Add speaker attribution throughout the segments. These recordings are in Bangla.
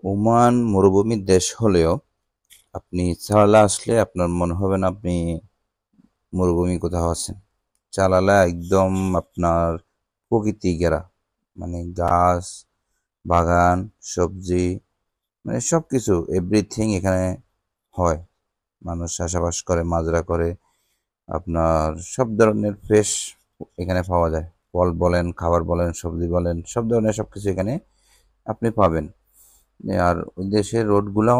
Speaker 1: ওমান মরুভূমির দেশ হলেও আপনি চালালা আসলে আপনার মনে হবে না আপনি মরুভূমি কোথাও আছেন। চালালা একদম আপনার প্রকৃতি ঘেরা, মানে গাছ, বাগান, সবজি, মানে সব কিছু এভরিথিং এখানে হয়। মানুষ চাষাবাস করে, মাজরা করে, আপনার সব ধরনের ফ্রেশ এখানে পাওয়া যায়। ফল বলেন, খাবার বলেন, সবজি বলেন, সব ধরনের সব কিছু এখানে আপনি পাবেন। আর ওই দেশের রোডগুলো,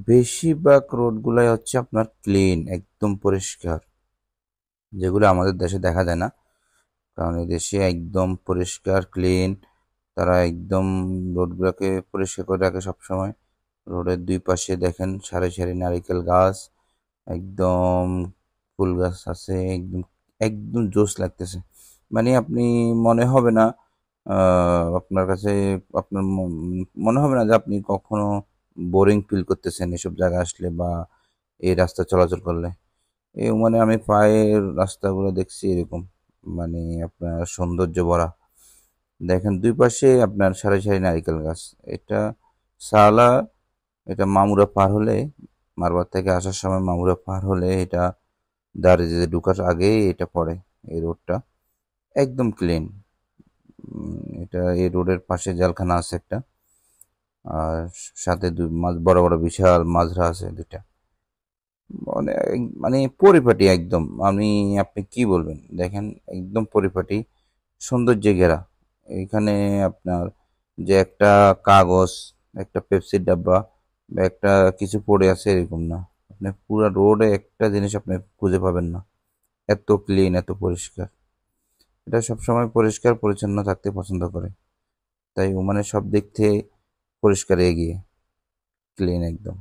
Speaker 1: বেশিরভাগ রোডগুলাই হচ্ছে আপনার ক্লিন, একদম পরিষ্কার, যেগুলো আমাদের দেশে দেখা যায় না। কারণ এই দেশে একদম পরিষ্কার ক্লিন, তারা একদম রোডগুলোকে পরিষ্কার করে রাখে সবসময়। রোডের দুই পাশে দেখেন সারি সারি নারিকেল গাছ, একদম ফুল গাছ আছে, একদম একদম জোস লাগতেছে। মানে আপনি মনে হবে না, আপনার কাছে আপনার মনে হবে না যে আপনি কখনো বোরিং ফিল করতেছেন এসব জায়গা আসলে বা এই রাস্তা চলাচল করলে। এই মানে আমি প্রায় রাস্তাগুলো দেখছি এরকম, মানে আপনার সৌন্দর্য ভরা। দেখেন দুই পাশে আপনার সারি সারি নারিকেল গাছ। এটা সালা, এটা মামুরা পার হলে, মারবার থেকে আসার সময় মামুরা পার হলে এটা দার্জিলিংয়ে ঢুকার আগেই এটা পড়ে। এই রোডটা একদম ক্লিন। এটা এই রোডের পাশে জেলখানা আছে একটা, আর সাথে বড় বড় বিশাল মাজরা আছে দুইটা। মানে মানে পরিপাটি একদম। আপনি কি বলবেন, দেখেন একদম পরিপাটি, সৌন্দর্যে ঘেরা। এখানে আপনার যে একটা কাগজ, একটা পেপসির ডাব্বা বা একটা কিছু পড়ে আছে এরকম না। আপনি পুরো রোডে একটা জিনিস আপনি খুঁজে পাবেন না। এত ক্লিন, এত পরিষ্কার। এটা সবসময় পরিষ্কার পরিচ্ছন্ন থাকতে পছন্দ করে। তাই ওমানে সব দিক থেকে পরিষ্কার এগিয়ে, ক্লিন একদম।